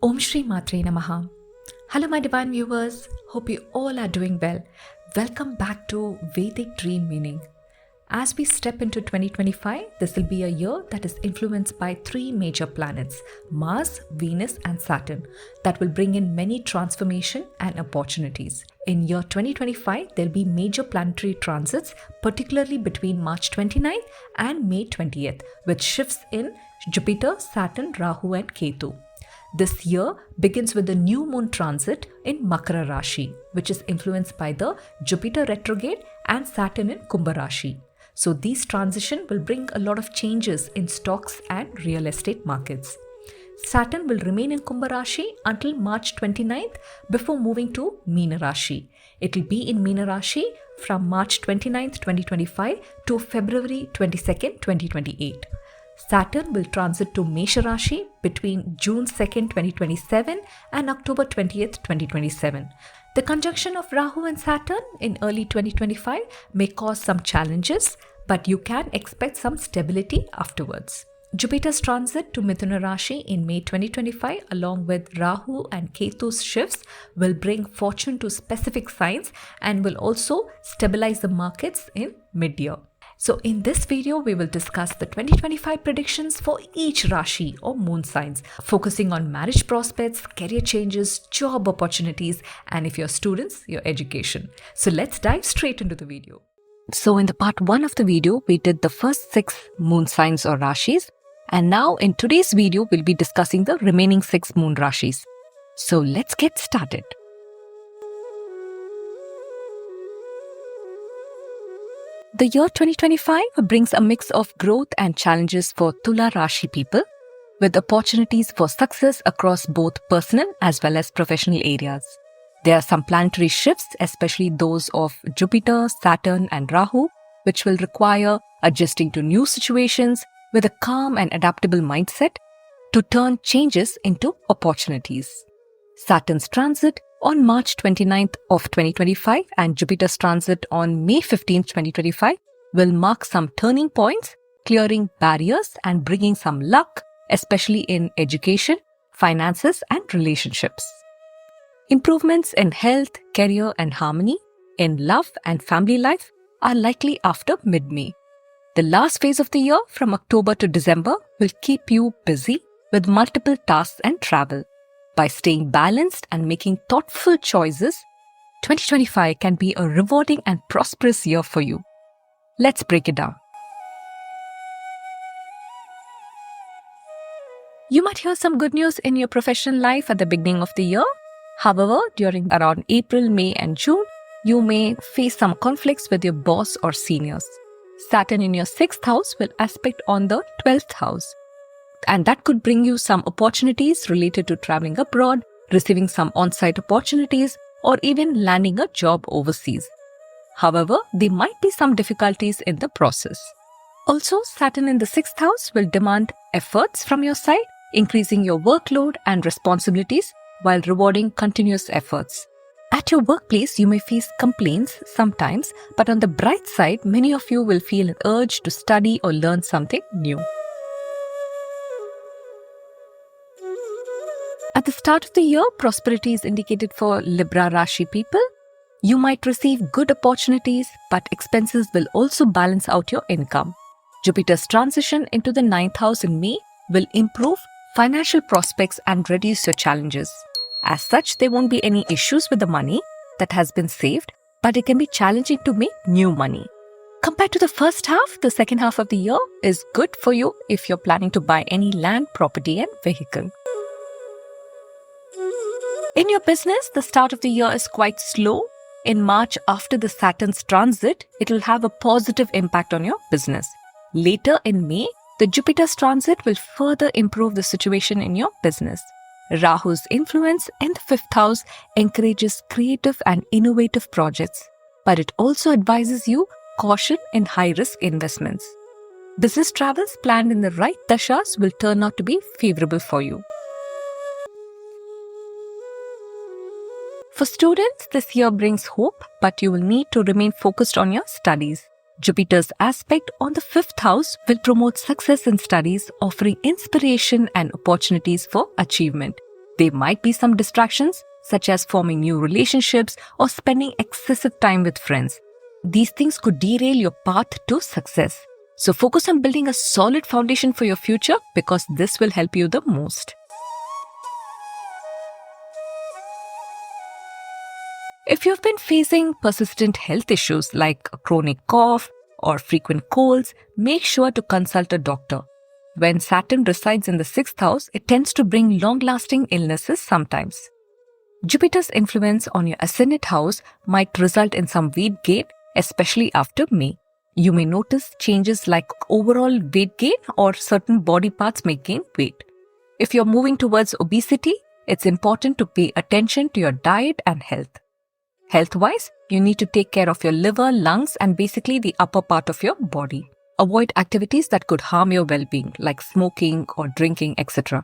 Om Shri Matre Namaha. Hello, my divine viewers. Hope you all are doing well. Welcome back to Vedic Dream Meaning. As we step into 2025, this will be a year that is influenced by three major planets Mars, Venus, and Saturn that will bring in many transformation and opportunities. In year 2025, there will be major planetary transits, particularly between March 29th and May 20th, with shifts in Jupiter, Saturn, Rahu, and Ketu. This year begins with the new moon transit in Makara Rashi, which is influenced by the Jupiter retrograde and Saturn in Kumbha Rashi. So these transitions will bring a lot of changes in stocks and real estate markets. Saturn will remain in Kumbha Rashi until March 29th before moving to Meena Rashi. It will be in Meena Rashi from March 29th, 2025 to February 22nd, 2028. Saturn will transit to Mesha Rashi between June 2nd, 2027 and October 20th, 2027. The conjunction of Rahu and Saturn in early 2025 may cause some challenges, but you can expect some stability afterwards. Jupiter's transit to Mithuna Rashi in May 2025 along with Rahu and Ketu's shifts will bring fortune to specific signs and will also stabilize the markets in mid-year. So in this video, we will discuss the 2025 predictions for each Rashi or moon signs, focusing on marriage prospects, career changes, job opportunities, and if you're students, your education. So let's dive straight into the video. So in the part 1 of the video, we did the first 6 moon signs or Rashis. And now in today's video, we'll be discussing the remaining 6 moon Rashis. So let's get started. The year 2025 brings a mix of growth and challenges for Tula Rashi people, with opportunities for success across both personal as well as professional areas. There are some planetary shifts, especially those of Jupiter, Saturn, and Rahu, which will require adjusting to new situations with a calm and adaptable mindset to turn changes into opportunities. Saturn's transit on March 29th of 2025 and Jupiter's transit on May 15th, 2025 will mark some turning points, clearing barriers and bringing some luck, especially in education, finances and relationships. Improvements in health, career and harmony, in love and family life are likely after mid-May. The last phase of the year from October to December will keep you busy with multiple tasks and travel. By staying balanced and making thoughtful choices, 2025 can be a rewarding and prosperous year for you. Let's break it down. You might hear some good news in your professional life at the beginning of the year. However, during around April, May and June, you may face some conflicts with your boss or seniors. Saturn in your 6th house will aspect on the 12th house. And that could bring you some opportunities related to traveling abroad, receiving some on-site opportunities, or even landing a job overseas. However, there might be some difficulties in the process. Also, Saturn in the 6th house will demand efforts from your side, increasing your workload and responsibilities while rewarding continuous efforts. At your workplace, you may face complaints sometimes, but on the bright side, many of you will feel an urge to study or learn something new. At the start of the year, prosperity is indicated for Libra Rashi people. You might receive good opportunities, but expenses will also balance out your income. Jupiter's transition into the 9th house in May will improve financial prospects and reduce your challenges. As such, there won't be any issues with the money that has been saved, but it can be challenging to make new money. Compared to the first half, the second half of the year is good for you if you're planning to buy any land, property and vehicle. In your business, the start of the year is quite slow. In March, after the Saturn's transit, it will have a positive impact on your business. Later in May, the Jupiter's transit will further improve the situation in your business. Rahu's influence in the 5th house encourages creative and innovative projects, but it also advises you caution in high-risk investments. Business travels planned in the right dashas will turn out to be favorable for you. For students, this year brings hope, but you will need to remain focused on your studies. Jupiter's aspect on the 5th house will promote success in studies, offering inspiration and opportunities for achievement. There might be some distractions, such as forming new relationships or spending excessive time with friends. These things could derail your path to success. So focus on building a solid foundation for your future because this will help you the most. If you've been facing persistent health issues like a chronic cough or frequent colds, make sure to consult a doctor. When Saturn resides in the 6th house, it tends to bring long-lasting illnesses sometimes. Jupiter's influence on your ascendant house might result in some weight gain, especially after May. You may notice changes like overall weight gain or certain body parts may gain weight. If you're moving towards obesity, it's important to pay attention to your diet and health. Health-wise, you need to take care of your liver, lungs, and basically the upper part of your body. Avoid activities that could harm your well-being, like smoking or drinking, etc.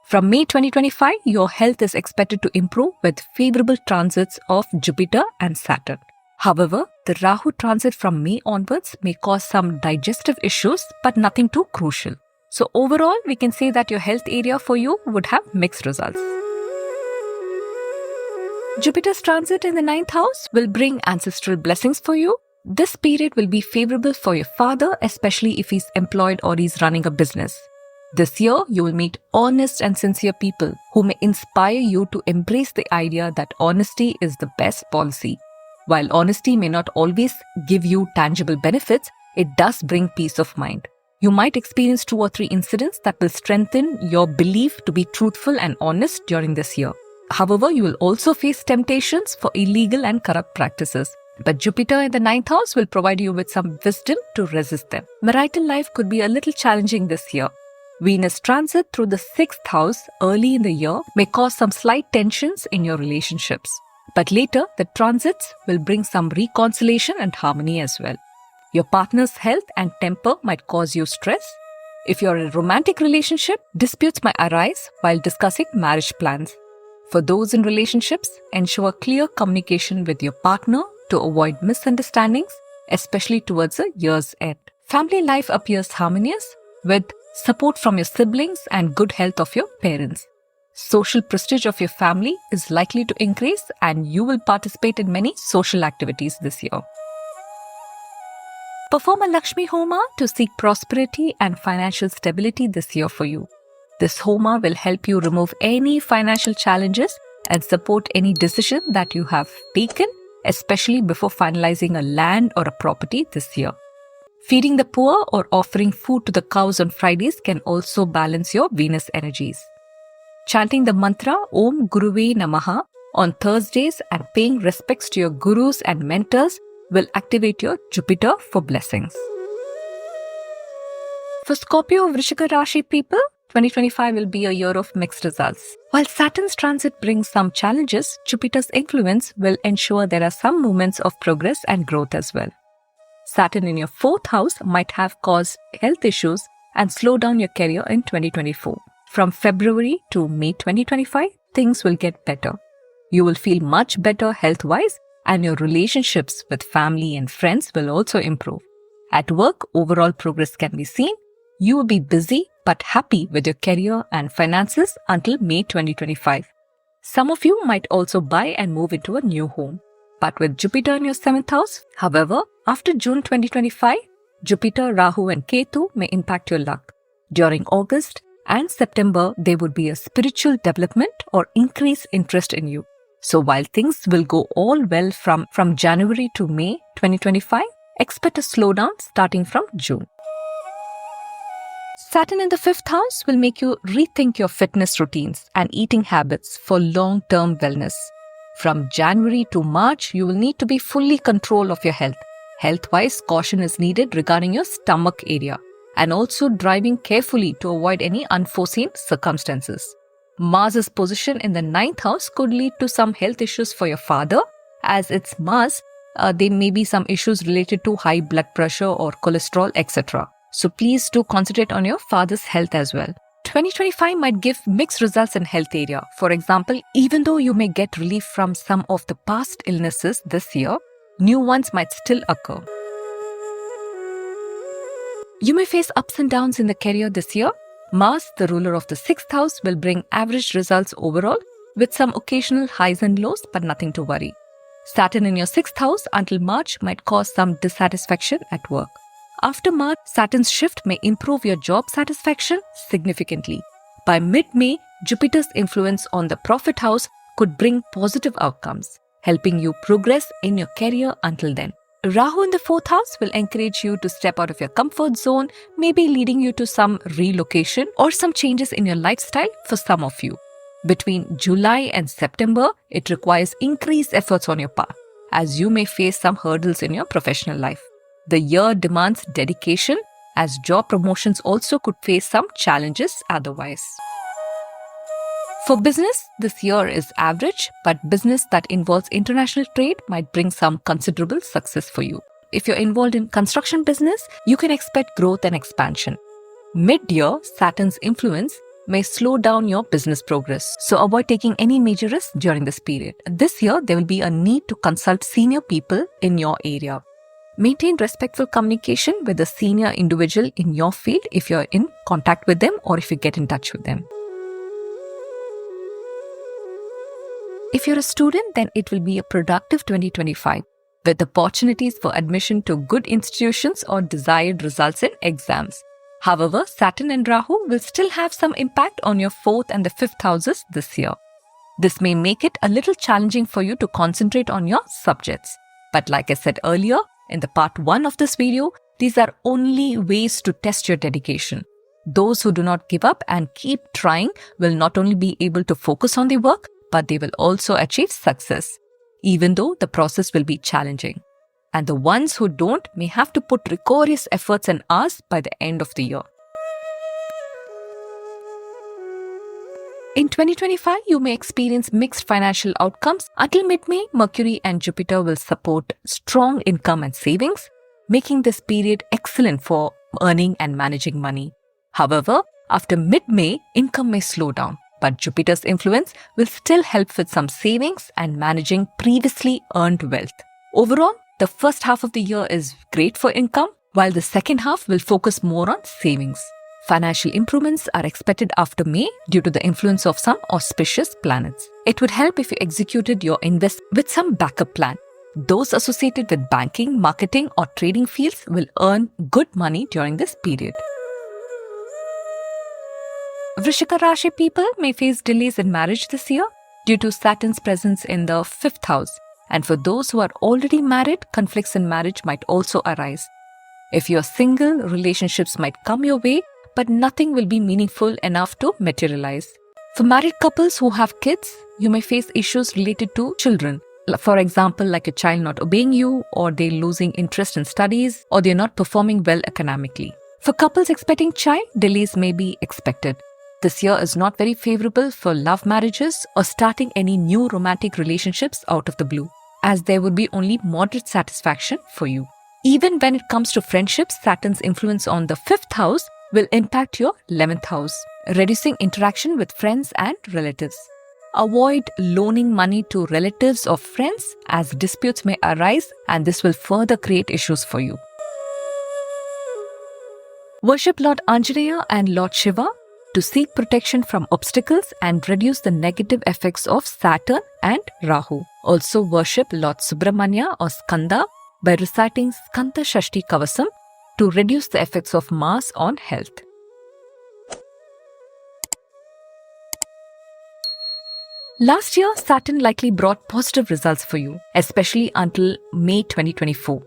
From May 2025, your health is expected to improve with favorable transits of Jupiter and Saturn. However, the Rahu transit from May onwards may cause some digestive issues, but nothing too crucial. So overall, we can say that your health area for you would have mixed results. Jupiter's transit in the 9th house will bring ancestral blessings for you. This period will be favorable for your father, especially if he's employed or he's running a business. This year, you will meet honest and sincere people who may inspire you to embrace the idea that honesty is the best policy. While honesty may not always give you tangible benefits, it does bring peace of mind. You might experience 2 or 3 incidents that will strengthen your belief to be truthful and honest during this year. However, you will also face temptations for illegal and corrupt practices. But Jupiter in the 9th house will provide you with some wisdom to resist them. Marital life could be a little challenging this year. Venus transit through the 6th house early in the year may cause some slight tensions in your relationships. But later, the transits will bring some reconciliation and harmony as well. Your partner's health and temper might cause you stress. If you're in a romantic relationship, disputes might arise while discussing marriage plans. For those in relationships, ensure clear communication with your partner to avoid misunderstandings, especially towards the year's end. Family life appears harmonious with support from your siblings and good health of your parents. Social prestige of your family is likely to increase and you will participate in many social activities this year. Perform a Lakshmi Homa to seek prosperity and financial stability this year for you. This Homa will help you remove any financial challenges and support any decision that you have taken, especially before finalizing a land or a property this year. Feeding the poor or offering food to the cows on Fridays can also balance your Venus energies. Chanting the mantra Om Guruve Namaha on Thursdays and paying respects to your gurus and mentors will activate your Jupiter for blessings. For Scorpio Vrishika Rashi people, 2025 will be a year of mixed results. While Saturn's transit brings some challenges, Jupiter's influence will ensure there are some moments of progress and growth as well. Saturn in your 4th house might have caused health issues and slow down your career in 2024. From February to May 2025, things will get better. You will feel much better health-wise and your relationships with family and friends will also improve. At work, overall progress can be seen. You will be busy but happy with your career and finances until May 2025. Some of you might also buy and move into a new home. But with Jupiter in your 7th house, however, after June 2025, Jupiter, Rahu and Ketu may impact your luck. During August and September, there would be a spiritual development or increased interest in you. So while things will go all well from January to May 2025, expect a slowdown starting from June. Saturn in the 5th house will make you rethink your fitness routines and eating habits for long-term wellness. From January to March, you will need to be fully control of your health. Health-wise, caution is needed regarding your stomach area and also driving carefully to avoid any unforeseen circumstances. Mars's position in the 9th house could lead to some health issues for your father. As it's Mars, there may be some issues related to high blood pressure or cholesterol, etc. So please do concentrate on your father's health as well. 2025 might give mixed results in health area. For example, even though you may get relief from some of the past illnesses this year, new ones might still occur. You may face ups and downs in the career this year. Mars, the ruler of the 6th house, will bring average results overall with some occasional highs and lows, but nothing to worry. Saturn in your 6th house until March might cause some dissatisfaction at work. After March, Saturn's shift may improve your job satisfaction significantly. By mid-May, Jupiter's influence on the profit house could bring positive outcomes, helping you progress in your career until then. Rahu in the 4th house will encourage you to step out of your comfort zone, maybe leading you to some relocation or some changes in your lifestyle for some of you. Between July and September, it requires increased efforts on your part, as you may face some hurdles in your professional life. The year demands dedication, as job promotions also could face some challenges otherwise. For business, this year is average, but business that involves international trade might bring some considerable success for you. If you're involved in construction business, you can expect growth and expansion. Mid-year, Saturn's influence may slow down your business progress, so avoid taking any major risks during this period. This year, there will be a need to consult senior people in your area. Maintain respectful communication with a senior individual in your field if you're in contact with them or if you get in touch with them. If you're a student, then it will be a productive 2025 with opportunities for admission to good institutions or desired results in exams. However, Saturn and Rahu will still have some impact on your 4th and the 5th houses this year. This may make it a little challenging for you to concentrate on your subjects. But like I said earlier, in the part 1 of this video, these are only ways to test your dedication. Those who do not give up and keep trying will not only be able to focus on their work, but they will also achieve success, even though the process will be challenging. And the ones who don't may have to put rigorous efforts and hours by the end of the year. In 2025, you may experience mixed financial outcomes. Until mid-May, Mercury and Jupiter will support strong income and savings, making this period excellent for earning and managing money. However, after mid-May, income may slow down, but Jupiter's influence will still help with some savings and managing previously earned wealth. Overall, the first half of the year is great for income, while the second half will focus more on savings. Financial improvements are expected after May due to the influence of some auspicious planets. It would help if you executed your invest with some backup plan. Those associated with banking, marketing or trading fields will earn good money during this period. Vrishika Rashi people may face delays in marriage this year due to Saturn's presence in the 5th house. And for those who are already married, conflicts in marriage might also arise. If you're single, relationships might come your way, but nothing will be meaningful enough to materialize. For married couples who have kids, you may face issues related to children. For example, like a child not obeying you, or they're losing interest in studies, or they're not performing well academically. For couples expecting child, delays may be expected. This year is not very favorable for love marriages or starting any new romantic relationships out of the blue, as there would be only moderate satisfaction for you. Even when it comes to friendships, Saturn's influence on the 5th house will impact your 11th house, reducing interaction with friends and relatives. Avoid loaning money to relatives or friends as disputes may arise, and this will further create issues for you. Worship Lord Anjaneya and Lord Shiva to seek protection from obstacles and reduce the negative effects of Saturn and Rahu. Also worship Lord Subramanya or Skanda by reciting Skanda Shashti Kavasam to reduce the effects of Mars on health. Last year, Saturn likely brought positive results for you, especially until May 2024.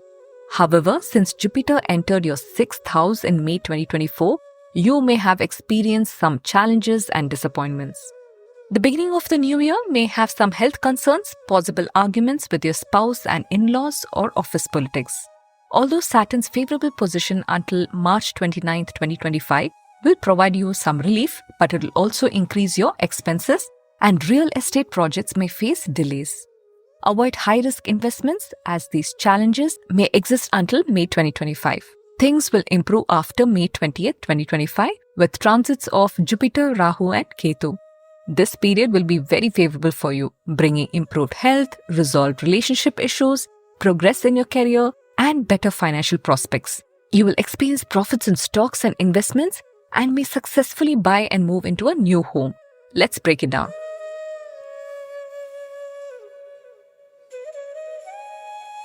However, since Jupiter entered your 6th house in May 2024, you may have experienced some challenges and disappointments. The beginning of the new year may have some health concerns, possible arguments with your spouse and in-laws, or office politics. Although Saturn's favorable position until March 29, 2025 will provide you some relief, but it will also increase your expenses and real estate projects may face delays. Avoid high-risk investments as these challenges may exist until May 2025. Things will improve after May 20th, 2025 with transits of Jupiter, Rahu and Ketu. This period will be very favorable for you, bringing improved health, resolved relationship issues, progress in your career, and better financial prospects. You will experience profits in stocks and investments and may successfully buy and move into a new home. Let's break it down.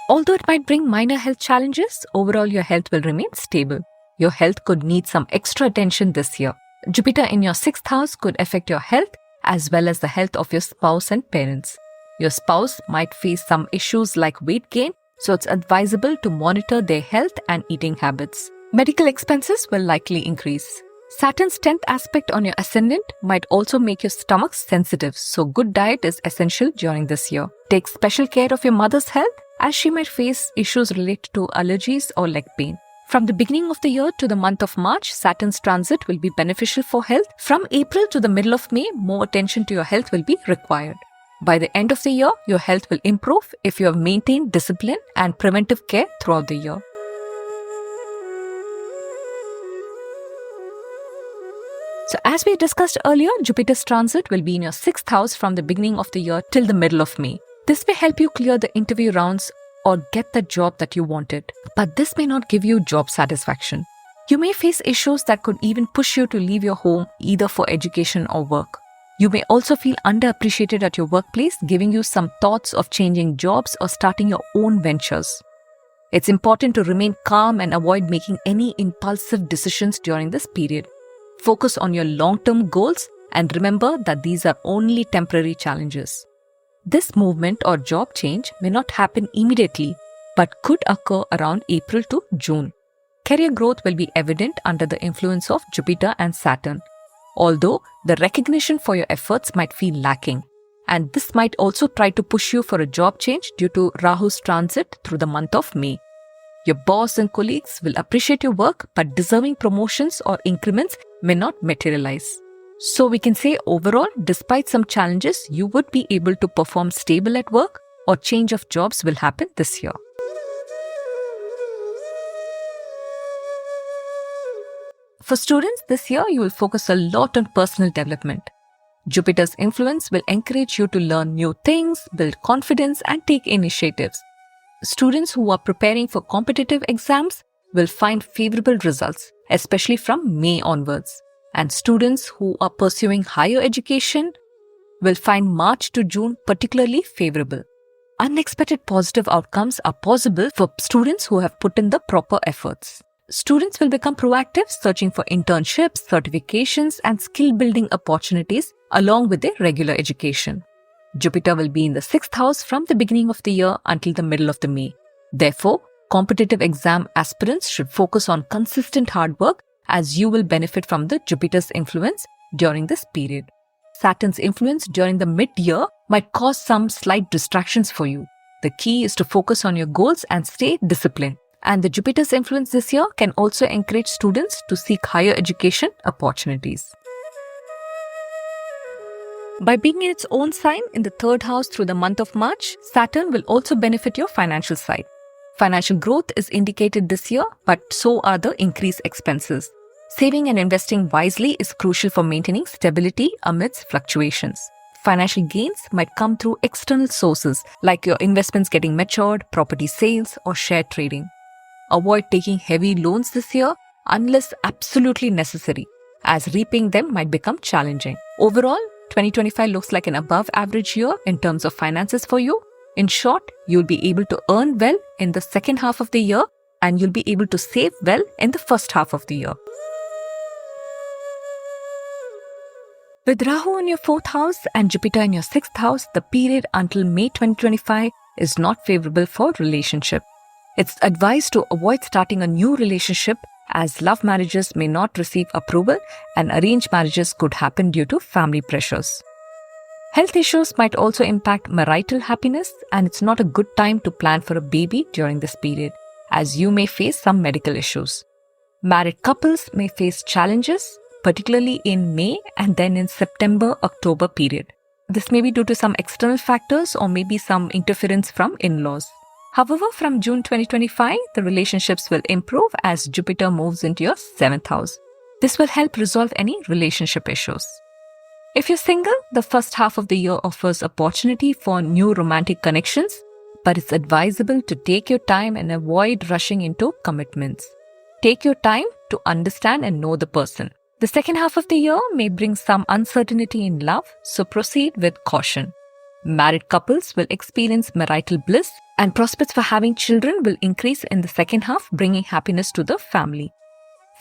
Although it might bring minor health challenges, overall your health will remain stable. Your health could need some extra attention this year. Jupiter in your 6th house could affect your health as well as the health of your spouse and parents. Your spouse might face some issues like weight gain, so it's advisable to monitor their health and eating habits. Medical expenses will likely increase. Saturn's 10th aspect on your ascendant might also make your stomach sensitive, so good diet is essential during this year. Take special care of your mother's health as she might face issues related to allergies or leg pain. From the beginning of the year to the month of March, Saturn's transit will be beneficial for health. From April to the middle of May, more attention to your health will be required. By the end of the year, your health will improve if you have maintained discipline and preventive care throughout the year. So as we discussed earlier, Jupiter's transit will be in your 6th house from the beginning of the year till the middle of May. This may help you clear the interview rounds or get the job that you wanted. But this may not give you job satisfaction. You may face issues that could even push you to leave your home either for education or work. You may also feel underappreciated at your workplace, giving you some thoughts of changing jobs or starting your own ventures. It's important to remain calm and avoid making any impulsive decisions during this period. Focus on your long-term goals and remember that these are only temporary challenges. This movement or job change may not happen immediately, but could occur around April to June. Career growth will be evident under the influence of Jupiter and Saturn, although the recognition for your efforts might feel lacking. And this might also try to push you for a job change due to Rahu's transit through the month of May. Your boss and colleagues will appreciate your work, but deserving promotions or increments may not materialize. So we can say overall, despite some challenges, you would be able to perform stable at work or change of jobs will happen this year. For students, this year you will focus a lot on personal development. Jupiter's influence will encourage you to learn new things, build confidence, and take initiatives. Students who are preparing for competitive exams will find favorable results, especially from May onwards. And students who are pursuing higher education will find March to June particularly favorable. Unexpected positive outcomes are possible for students who have put in the proper efforts. Students will become proactive, searching for internships, certifications, and skill-building opportunities along with their regular education. Jupiter will be in the 6th house from the beginning of the year until the middle of the May. Therefore, competitive exam aspirants should focus on consistent hard work as you will benefit from the Jupiter's influence during this period. Saturn's influence during the mid-year might cause some slight distractions for you. The key is to focus on your goals and stay disciplined. And the Jupiter's influence this year can also encourage students to seek higher education opportunities. By being in its own sign in the 3rd house through the month of March, Saturn will also benefit your financial side. Financial growth is indicated this year, but so are the increased expenses. Saving and investing wisely is crucial for maintaining stability amidst fluctuations. Financial gains might come through external sources like your investments getting matured, property sales, or share trading. Avoid taking heavy loans this year unless absolutely necessary, as repaying them might become challenging. Overall, 2025 looks like an above average year in terms of finances for you. In short, you'll be able to earn well in the second half of the year and you'll be able to save well in the first half of the year. With Rahu in your 4th house and Jupiter in your 6th house, the period until May 2025 is not favorable for relationship. It's advised to avoid starting a new relationship as love marriages may not receive approval and arranged marriages could happen due to family pressures. Health issues might also impact marital happiness, and it's not a good time to plan for a baby during this period, as you may face some medical issues. Married couples may face challenges, particularly in May and then in September-October period. This may be due to some external factors or maybe some interference from in-laws. However, from June 2025, the relationships will improve as Jupiter moves into your 7th house. This will help resolve any relationship issues. If you're single, the first half of the year offers opportunity for new romantic connections, but it's advisable to take your time and avoid rushing into commitments. Take your time to understand and know the person. The second half of the year may bring some uncertainty in love, so proceed with caution. Married couples will experience marital bliss, and prospects for having children will increase in the second half, bringing happiness to the family.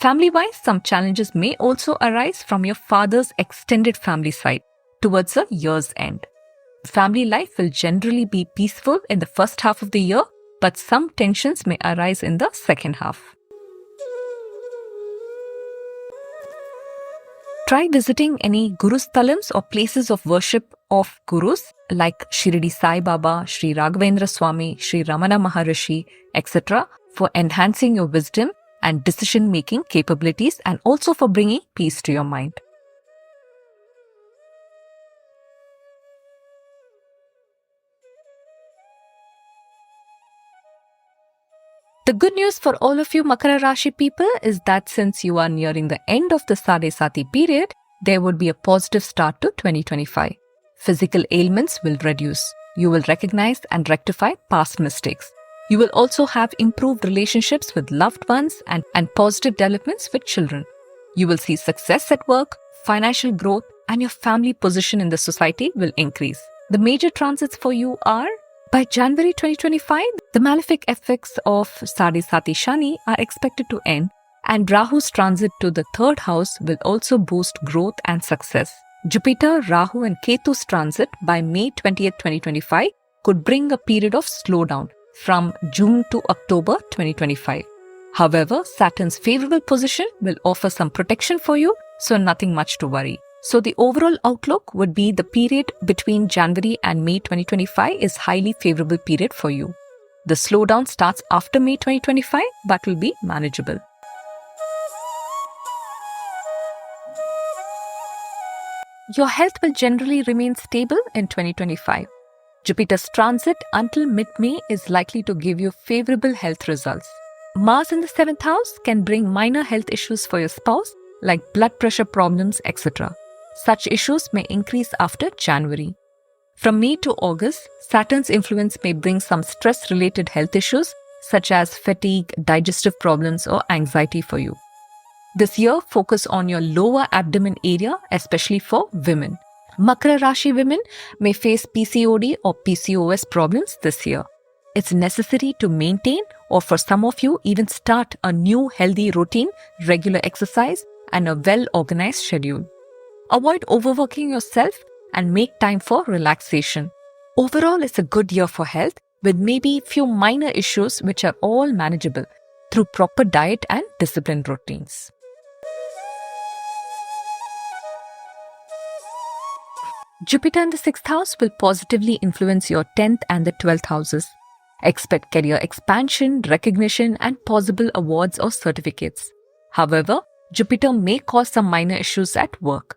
Family-wise, some challenges may also arise from your father's extended family side towards the year's end. Family life will generally be peaceful in the first half of the year, but some tensions may arise in the second half. Try visiting any Guru Sthalams or places of worship of Gurus like Shirdi Sai Baba, Sri Raghavendra Swami, Sri Ramana Maharishi, etc. for enhancing your wisdom and decision-making capabilities and also for bringing peace to your mind. The good news for all of you Makara Rashi people is that since you are nearing the end of the Sade Sati period, there would be a positive start to 2025. Physical ailments will reduce. You will recognize and rectify past mistakes. You will also have improved relationships with loved ones and positive developments with children. You will see success at work, financial growth, and your family position in the society will increase. The major transits for you are: by January 2025, the malefic effects of Sade Sati Shani are expected to end, and Rahu's transit to the third house will also boost growth and success. Jupiter, Rahu, and Ketu's transit by May 20th, 2025 could bring a period of slowdown from June to October 2025. However, Saturn's favorable position will offer some protection for you, so nothing much to worry. So the overall outlook would be the period between January and May 2025 is highly favorable period for you. The slowdown starts after May 2025 but will be manageable. Your health will generally remain stable in 2025. Jupiter's transit until mid-May is likely to give you favorable health results. Mars in the 7th house can bring minor health issues for your spouse like blood pressure problems, etc. Such issues may increase after January. From May to August, Saturn's influence may bring some stress-related health issues such as fatigue, digestive problems, or anxiety for you. This year, focus on your lower abdomen area, especially for women. Makara Rashi women may face PCOD or PCOS problems this year. It's necessary to maintain, or for some of you, even start a new healthy routine, regular exercise, and a well-organized schedule. Avoid overworking yourself and make time for relaxation. Overall, it's a good year for health with maybe few minor issues which are all manageable through proper diet and disciplined routines. Jupiter in the 6th house will positively influence your 10th and the 12th houses. Expect career expansion, recognition, and possible awards or certificates. However, Jupiter may cause some minor issues at work.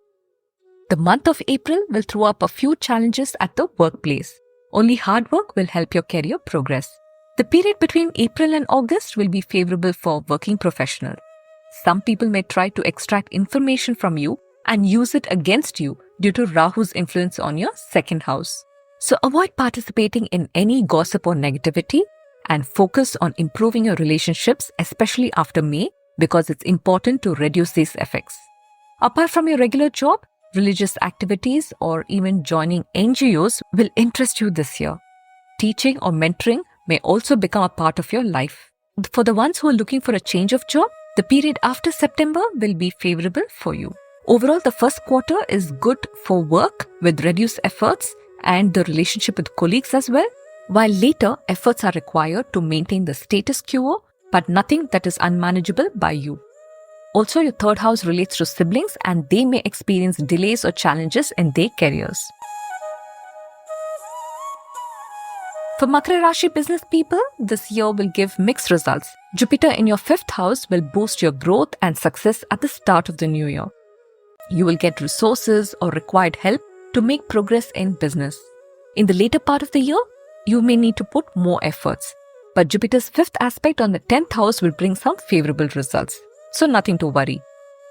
The month of April will throw up a few challenges at the workplace. Only hard work will help your career progress. The period between April and August will be favorable for working professionals. Some people may try to extract information from you and use it against you due to Rahu's influence on your 2nd house. So avoid participating in any gossip or negativity and focus on improving your relationships, especially after May, because it's important to reduce these effects. Apart from your regular job, religious activities or even joining NGOs will interest you this year. Teaching or mentoring may also become a part of your life. For the ones who are looking for a change of job, the period after September will be favorable for you. Overall, the first quarter is good for work with reduced efforts and the relationship with colleagues as well, while later efforts are required to maintain the status quo, but nothing that is unmanageable by you. Also, your 3rd house relates to siblings and they may experience delays or challenges in their careers. For Makara Rashi business people, this year will give mixed results. Jupiter in your 5th house will boost your growth and success at the start of the new year. You will get resources or required help to make progress in business. In the later part of the year, you may need to put more efforts. But Jupiter's 5th aspect on the 10th house will bring some favorable results. So nothing to worry.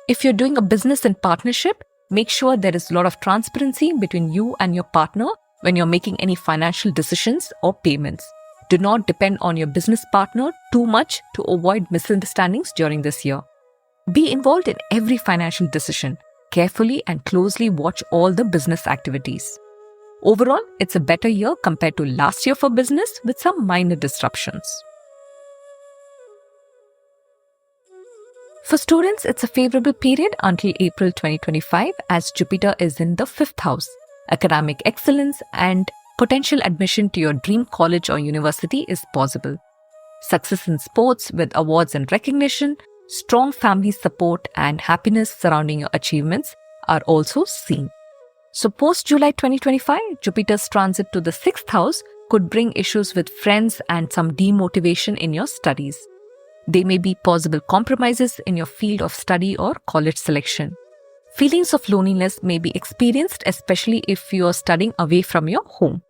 If you're doing a business in partnership, make sure there is a lot of transparency between you and your partner when you're making any financial decisions or payments. Do not depend on your business partner too much to avoid misunderstandings during this year. Be involved in every financial decision. Carefully and closely watch all the business activities. Overall, it's a better year compared to last year for business with some minor disruptions. For students, it's a favorable period until April 2025 as Jupiter is in the 5th house. Academic excellence and potential admission to your dream college or university is possible. Success in sports with awards and recognition, strong family support and happiness surrounding your achievements are also seen. So post-July 2025, Jupiter's transit to the 6th house could bring issues with friends and some demotivation in your studies. There may be possible compromises in your field of study or college selection. Feelings of loneliness may be experienced, especially if you are studying away from your home.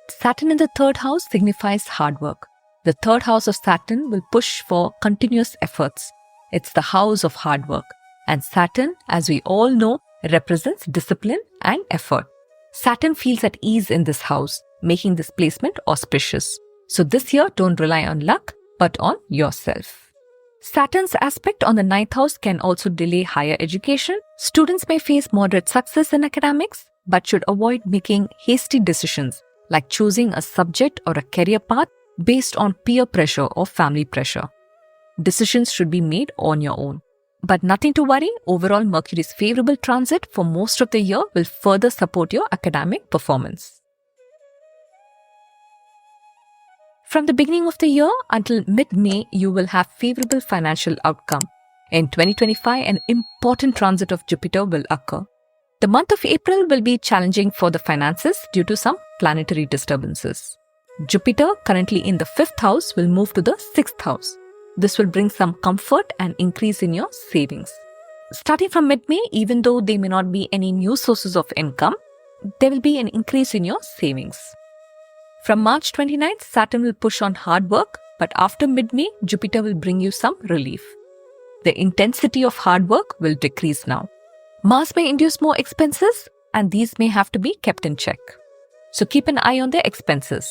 Saturn in the 3rd house signifies hard work. The 3rd house of Saturn will push for continuous efforts. It's the house of hard work. And Saturn, as we all know, represents discipline and effort. Saturn feels at ease in this house, making this placement auspicious. So this year, don't rely on luck, but on yourself. Saturn's aspect on the 9th house can also delay higher education. Students may face moderate success in academics, but should avoid making hasty decisions like choosing a subject or a career path based on peer pressure or family pressure. Decisions should be made on your own. But nothing to worry, overall Mercury's favorable transit for most of the year will further support your academic performance. From the beginning of the year until mid-May, you will have favorable financial outcome. In 2025, an important transit of Jupiter will occur. The month of April will be challenging for the finances due to some planetary disturbances. Jupiter, currently in the 5th house, will move to the 6th house. This will bring some comfort and increase in your savings. Starting from mid-May, even though there may not be any new sources of income, there will be an increase in your savings. From March 29th, Saturn will push on hard work, but after mid-May, Jupiter will bring you some relief. The intensity of hard work will decrease now. Mars may induce more expenses, and these may have to be kept in check. So keep an eye on their expenses.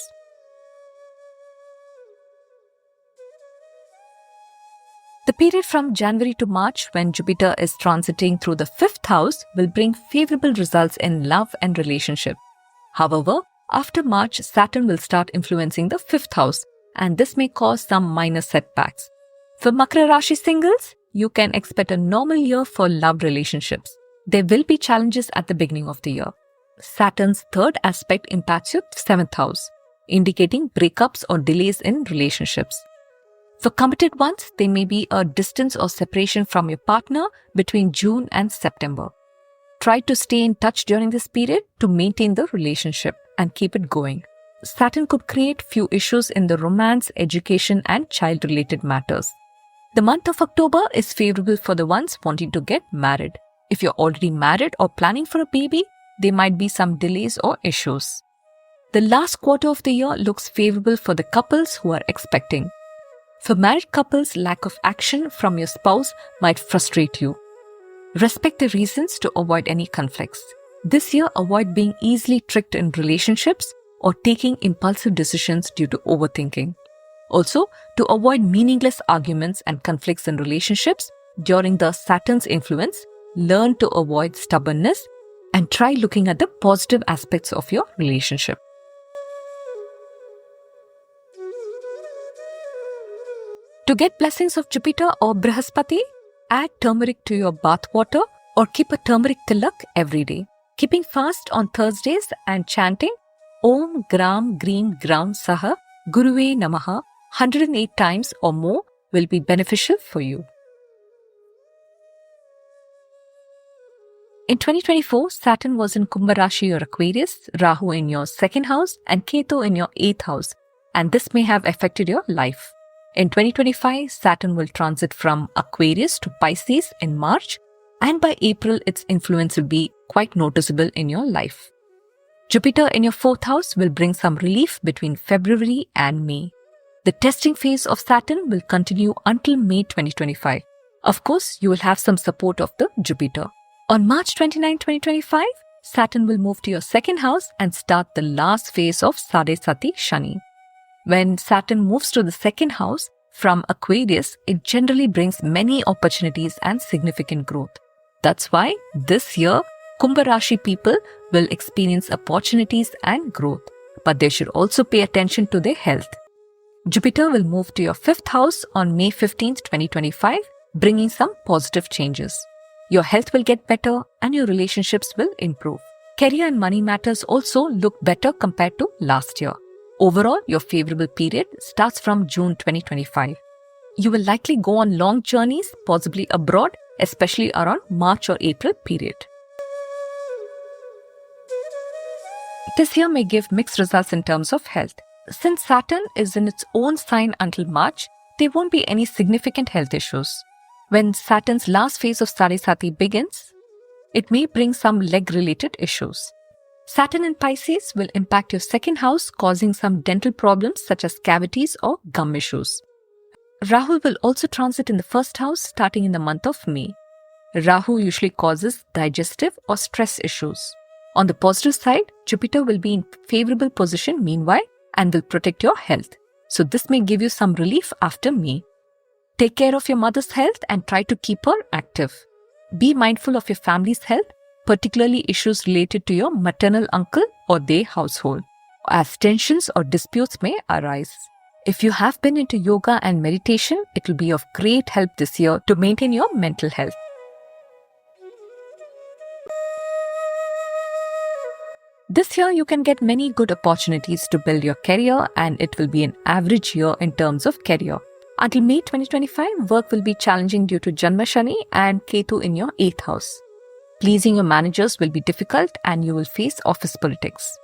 The period from January to March, when Jupiter is transiting through the 5th house, will bring favorable results in love and relationship. However, after March, Saturn will start influencing the 5th house, and this may cause some minor setbacks. For Makara Rashi singles, you can expect a normal year for love relationships. There will be challenges at the beginning of the year. Saturn's 3rd aspect impacts your 7th house, indicating breakups or delays in relationships. For committed ones, there may be a distance or separation from your partner between June and September. Try to stay in touch during this period to maintain the relationship and keep it going. Saturn could create few issues in the romance, education and child-related matters. The month of October is favorable for the ones wanting to get married. If you're already married or planning for a baby, there might be some delays or issues. The last quarter of the year looks favorable for the couples who are expecting. For married couples, lack of action from your spouse might frustrate you. Respect the reasons to avoid any conflicts. This year, avoid being easily tricked in relationships or taking impulsive decisions due to overthinking. Also, to avoid meaningless arguments and conflicts in relationships during the Saturn's influence, learn to avoid stubbornness and try looking at the positive aspects of your relationship. To get blessings of Jupiter or Brihaspati, add turmeric to your bath water or keep a turmeric tilak every day. Keeping fast on Thursdays and chanting Om Gram Green Gram Saha Guruve Namaha 108 times or more will be beneficial for you. In 2024, Saturn was in Kumbha Rashi or Aquarius, Rahu in your 2nd house and Ketu in your 8th house, and this may have affected your life. In 2025, Saturn will transit from Aquarius to Pisces in March, and by April, its influence will be quite noticeable in your life. Jupiter in your 4th house will bring some relief between February and May. The testing phase of Saturn will continue until May 2025. Of course, you will have some support of the Jupiter. On March 29, 2025, Saturn will move to your 2nd house and start the last phase of Sade Sati Shani. When Saturn moves to the 2nd house, From Aquarius, it generally brings many opportunities and significant growth. That's why this year, Kumbh Rashi people will experience opportunities and growth, but they should also pay attention to their health. Jupiter will move to your 5th house on May 15th, 2025, bringing some positive changes. Your health will get better and your relationships will improve. Career and money matters also look better compared to last year. Overall, your favorable period starts from June 2025. You will likely go on long journeys, possibly abroad, especially around March or April period. This year may give mixed results in terms of health. Since Saturn is in its own sign until March, there won't be any significant health issues. When Saturn's last phase of Sadhisati begins, it may bring some leg-related issues. Saturn in Pisces will impact your 2nd house, causing some dental problems such as cavities or gum issues. Rahu will also transit in the 1st house starting in the month of May. Rahu usually causes digestive or stress issues. On the positive side, Jupiter will be in favorable position meanwhile and will protect your health. So this may give you some relief after May. Take care of your mother's health and try to keep her active. Be mindful of your family's health, particularly issues related to your maternal uncle or their household, as tensions or disputes may arise. If you have been into yoga and meditation, it will be of great help this year to maintain your mental health. This year, you can get many good opportunities to build your career, and it will be an average year in terms of career. Until May 2025, work will be challenging due to Janma Shani and Ketu in your 8th house. Pleasing your managers will be difficult and you will face office politics.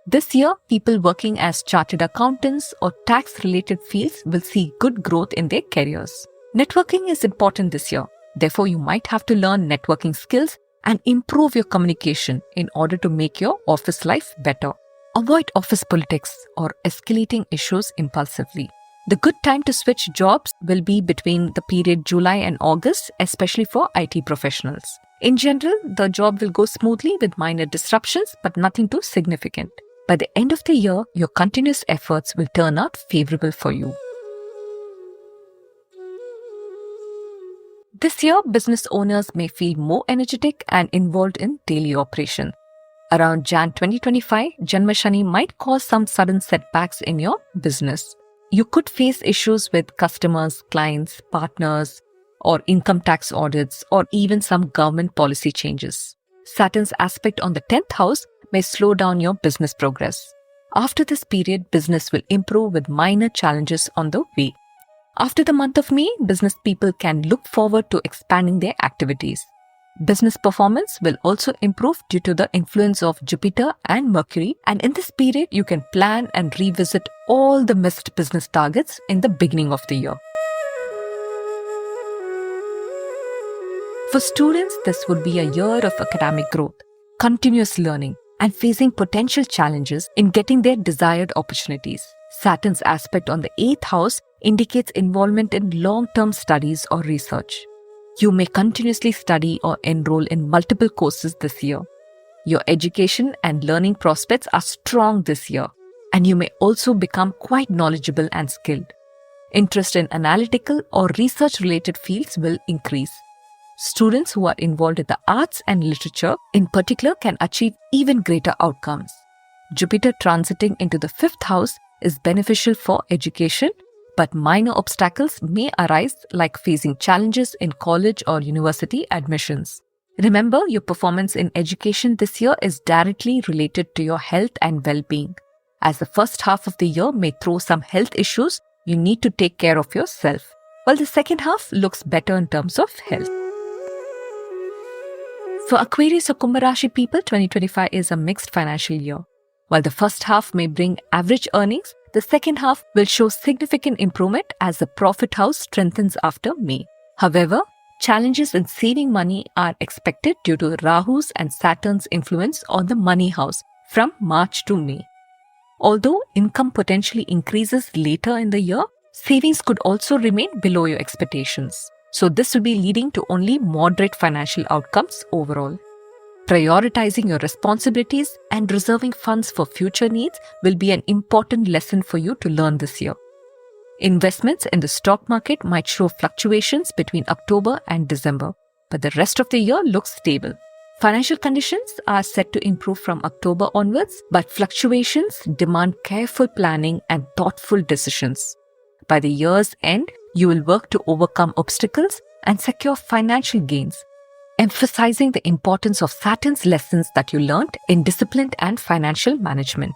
This year, people working as chartered accountants or tax-related fields will see good growth in their careers. Networking is important this year. Therefore, you might have to learn networking skills and improve your communication in order to make your office life better. Avoid office politics or escalating issues impulsively. The good time to switch jobs will be between the period July and August, especially for IT professionals. In general, the job will go smoothly with minor disruptions, but nothing too significant. By the end of the year, your continuous efforts will turn out favorable for you. This year, business owners may feel more energetic and involved in daily operation. Around Jan 2025, Janma Shani might cause some sudden setbacks in your business. You could face issues with customers, clients, partners, or income tax audits, or even some government policy changes. Saturn's aspect on the 10th house may slow down your business progress. After this period, business will improve with minor challenges on the way. After the month of May, business people can look forward to expanding their activities. Business performance will also improve due to the influence of Jupiter and Mercury, and in this period, you can plan and revisit all the missed business targets in the beginning of the year. For students, this would be a year of academic growth, continuous learning, and facing potential challenges in getting their desired opportunities. Saturn's aspect on the 8th house indicates involvement in long-term studies or research. You may continuously study or enroll in multiple courses this year. Your education and learning prospects are strong this year, and you may also become quite knowledgeable and skilled. Interest in analytical or research-related fields will increase. Students who are involved in the arts and literature in particular can achieve even greater outcomes. Jupiter transiting into the 5th house is beneficial for education, but minor obstacles may arise like facing challenges in college or university admissions. Remember, your performance in education this year is directly related to your health and well-being. As the first half of the year may throw some health issues, you need to take care of yourself, while the second half looks better in terms of health. For Aquarius or Kumbh Rashi people, 2025 is a mixed financial year. While the first half may bring average earnings, the second half will show significant improvement as the profit house strengthens after May. However, challenges in saving money are expected due to Rahu's and Saturn's influence on the money house from March to May. Although income potentially increases later in the year, savings could also remain below your expectations. So this will be leading to only moderate financial outcomes overall. Prioritizing your responsibilities and reserving funds for future needs will be an important lesson for you to learn this year. Investments in the stock market might show fluctuations between October and December, but the rest of the year looks stable. Financial conditions are set to improve from October onwards, but fluctuations demand careful planning and thoughtful decisions. By the year's end, you will work to overcome obstacles and secure financial gains, emphasizing the importance of Saturn's lessons that you learned in discipline and financial management.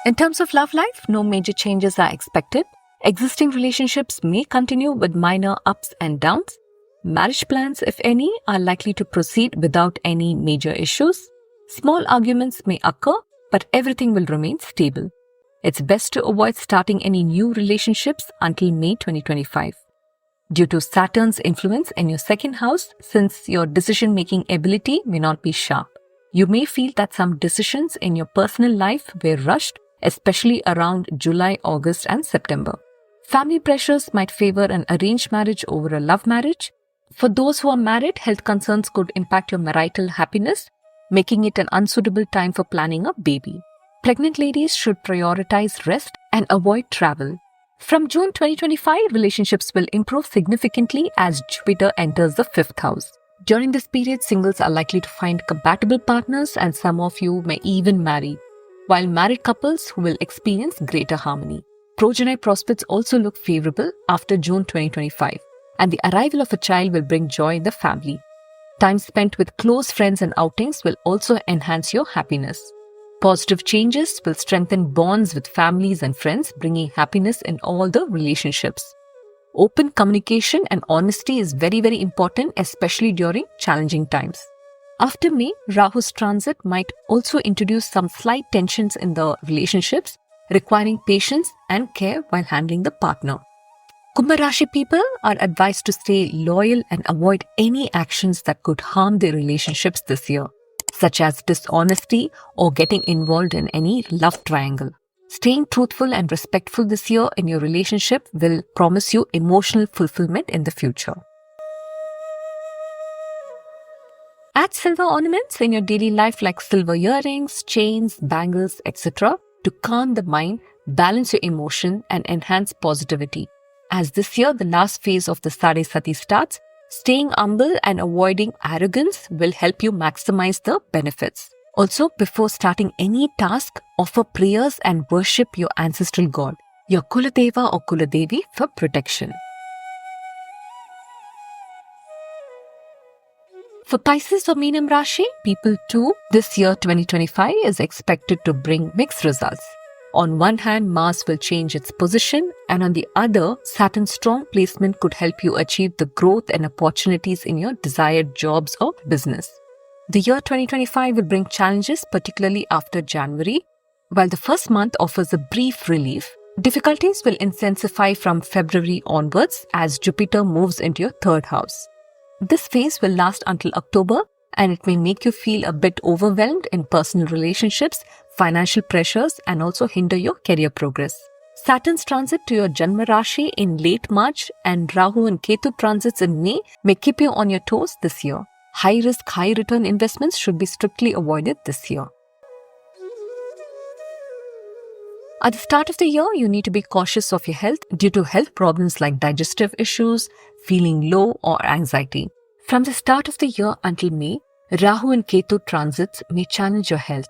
In terms of love life, no major changes are expected. Existing relationships may continue with minor ups and downs. Marriage plans, if any, are likely to proceed without any major issues. Small arguments may occur, but everything will remain stable. It's best to avoid starting any new relationships until May 2025. Due to Saturn's influence in your second house, since your decision-making ability may not be sharp, you may feel that some decisions in your personal life were rushed, especially around July, August, and September. Family pressures might favor an arranged marriage over a love marriage. For those who are married, health concerns could impact your marital happiness, making it an unsuitable time for planning a baby. Pregnant ladies should prioritize rest and avoid travel. From June 2025, relationships will improve significantly as Jupiter enters the 5th house. During this period, singles are likely to find compatible partners and some of you may even marry, while married couples will experience greater harmony. Progeny prospects also look favorable after June 2025, and the arrival of a child will bring joy in the family. Time spent with close friends and outings will also enhance your happiness. Positive changes will strengthen bonds with families and friends, bringing happiness in all the relationships. Open communication and honesty is very, very important, especially during challenging times. After May, Rahu's transit might also introduce some slight tensions in the relationships, requiring patience and care while handling the partner. Kumbha Rashi people are advised to stay loyal and avoid any actions that could harm their relationships this year, such as dishonesty or getting involved in any love triangle. Staying truthful and respectful this year in your relationship will promise you emotional fulfillment in the future. Add silver ornaments in your daily life like silver earrings, chains, bangles, etc. to calm the mind, balance your emotion and enhance positivity. As this year the last phase of the Sade Sati starts, staying humble and avoiding arrogance will help you maximize the benefits. Also, before starting any task, offer prayers and worship your ancestral god, your Kuladeva or Kuladevi, for protection. For Pisces or Meenam Rashi, people too, this year 2025 is expected to bring mixed results. On one hand, Mars will change its position, and on the other, Saturn's strong placement could help you achieve the growth and opportunities in your desired jobs or business. The year 2025 will bring challenges, particularly after January. While the first month offers a brief relief, difficulties will intensify from February onwards as Jupiter moves into your 3rd house. This phase will last until October, and it may make you feel a bit overwhelmed in personal relationships, financial pressures, and also hinder your career progress. Saturn's transit to your Janma Rashi in late March and Rahu and Ketu transits in May may keep you on your toes this year. High-risk, high-return investments should be strictly avoided this year. At the start of the year, you need to be cautious of your health due to health problems like digestive issues, feeling low, or anxiety. From the start of the year until May, Rahu and Ketu transits may challenge your health.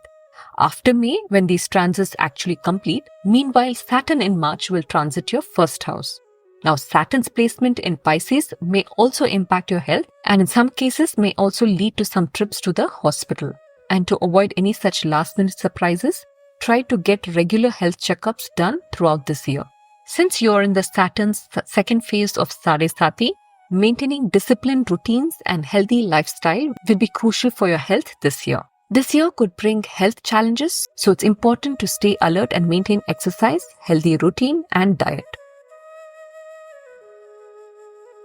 After May, when these transits actually complete, meanwhile Saturn in March will transit your 1st house. Now Saturn's placement in Pisces may also impact your health and in some cases may also lead to some trips to the hospital. And to avoid any such last-minute surprises, try to get regular health checkups done throughout this year. Since you're in the Saturn's 2nd phase of Sade Sati, maintaining disciplined routines and healthy lifestyle will be crucial for your health this year. This year could bring health challenges, so it's important to stay alert and maintain exercise, healthy routine, and diet.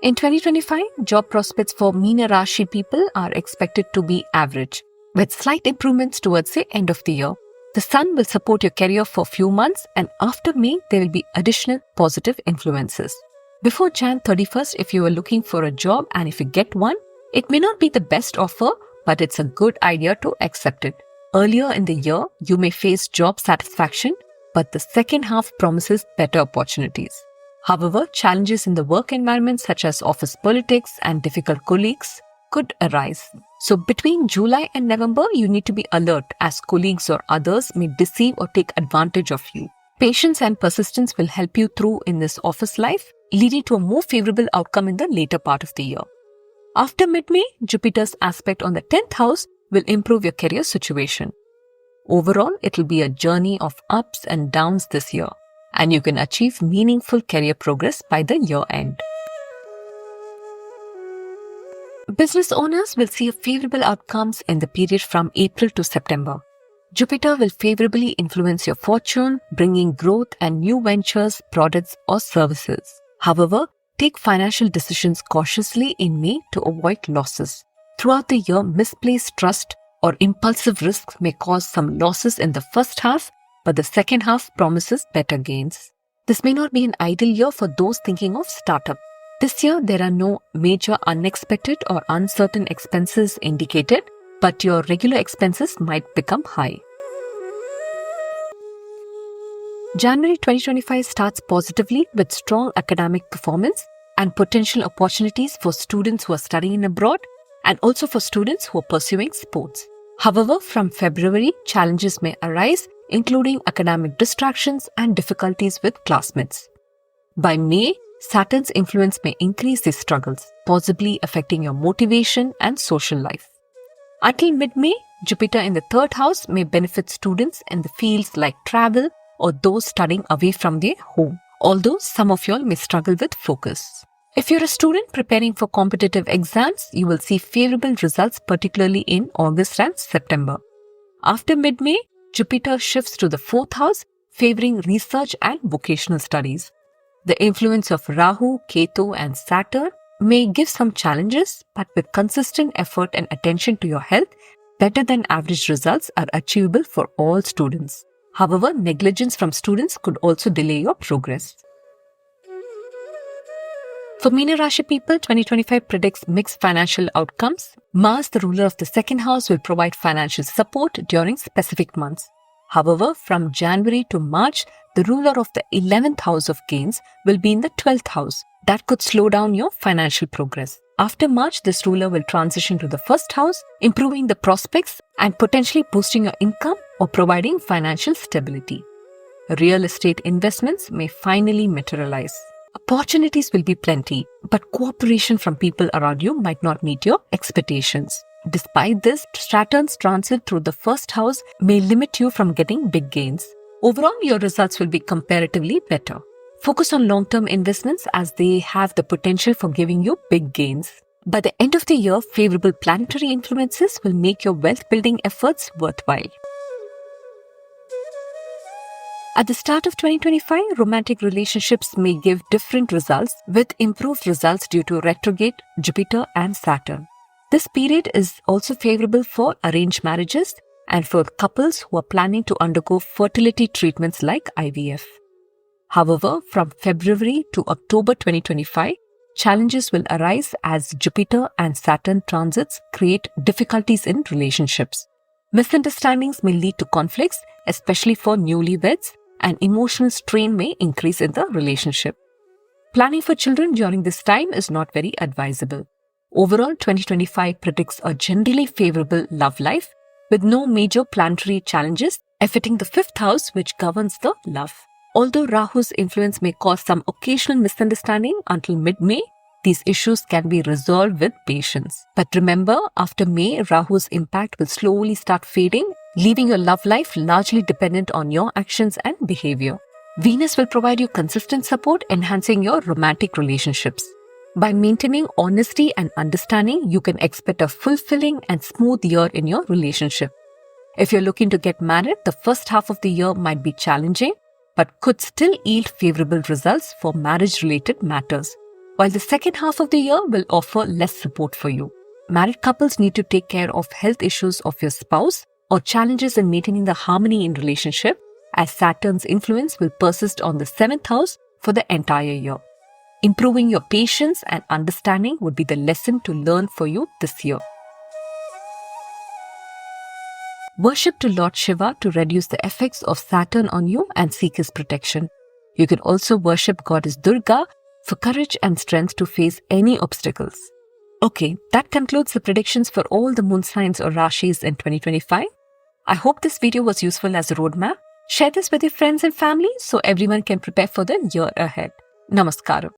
In 2025, job prospects for Meena Rashi people are expected to be average, with slight improvements towards the end of the year. The sun will support your career for a few months, and after May, there will be additional positive influences. Before Jan 31st, if you are looking for a job and if you get one, it may not be the best offer, but it's a good idea to accept it. Earlier in the year, you may face job satisfaction, but the second half promises better opportunities. However, challenges in the work environment such as office politics and difficult colleagues could arise. So between July and November, you need to be alert as colleagues or others may deceive or take advantage of you. Patience and persistence will help you through in this office life, leading to a more favorable outcome in the later part of the year. After mid-May, Jupiter's aspect on the 10th house will improve your career situation. Overall, it will be a journey of ups and downs this year, and you can achieve meaningful career progress by the year end. Business owners will see favorable outcomes in the period from April to September. Jupiter will favorably influence your fortune, bringing growth and new ventures, products, or services. However, take financial decisions cautiously in May to avoid losses. Throughout the year, misplaced trust or impulsive risks may cause some losses in the first half, but the second half promises better gains. This may not be an ideal year for those thinking of startup. This year, there are no major unexpected or uncertain expenses indicated, but your regular expenses might become high. January 2025 starts positively with strong academic performance and potential opportunities for students who are studying abroad and also for students who are pursuing sports. However, from February, challenges may arise, including academic distractions and difficulties with classmates. By May, Saturn's influence may increase these struggles, possibly affecting your motivation and social life. Until mid-May, Jupiter in the 3rd house may benefit students in the fields like travel or those studying away from their home, although some of y'all may struggle with focus. If you're a student preparing for competitive exams, you will see favorable results, particularly in August and September. After mid-May, Jupiter shifts to the 4th house, favoring research and vocational studies. The influence of Rahu, Ketu, and Saturn may give some challenges, but with consistent effort and attention to your health, better than average results are achievable for all students. However, negligence from students could also delay your progress. For Meena Rashi people, 2025 predicts mixed financial outcomes. Mars, the ruler of the 2nd house, will provide financial support during specific months. However, from January to March, the ruler of the 11th house of gains will be in the 12th house. That could slow down your financial progress. After March, this ruler will transition to the 1st house, improving the prospects and potentially boosting your income or providing financial stability. Real estate investments may finally materialize. Opportunities will be plenty, but cooperation from people around you might not meet your expectations. Despite this, Saturn's transit through the 1st house may limit you from getting big gains. Overall, your results will be comparatively better. Focus on long-term investments as they have the potential for giving you big gains. By the end of the year, favorable planetary influences will make your wealth-building efforts worthwhile. At the start of 2025, romantic relationships may give different results with improved results due to retrograde Jupiter and Saturn. This period is also favorable for arranged marriages and for couples who are planning to undergo fertility treatments like IVF. However, from February to October 2025, challenges will arise as Jupiter and Saturn transits create difficulties in relationships. Misunderstandings may lead to conflicts, especially for newlyweds, and emotional strain may increase in the relationship. Planning for children during this time is not very advisable. Overall, 2025 predicts a generally favorable love life with no major planetary challenges affecting the 5th house, which governs the love. Although Rahu's influence may cause some occasional misunderstanding until mid-May, these issues can be resolved with patience. But remember, after May, Rahu's impact will slowly start fading, leaving your love life largely dependent on your actions and behavior. Venus will provide you consistent support, enhancing your romantic relationships. By maintaining honesty and understanding, you can expect a fulfilling and smooth year in your relationship. If you're looking to get married, the first half of the year might be challenging, but could still yield favorable results for marriage-related matters, while the second half of the year will offer less support for you. Married couples need to take care of health issues of your spouse or challenges in maintaining the harmony in relationship, as Saturn's influence will persist on the 7th house for the entire year. Improving your patience and understanding would be the lesson to learn for you this year. Worship to Lord Shiva to reduce the effects of Saturn on you and seek his protection. You can also worship Goddess Durga for courage and strength to face any obstacles. Okay, that concludes the predictions for all the moon signs or rashis in 2025. I hope this video was useful as a roadmap. Share this with your friends and family so everyone can prepare for the year ahead. Namaskaram.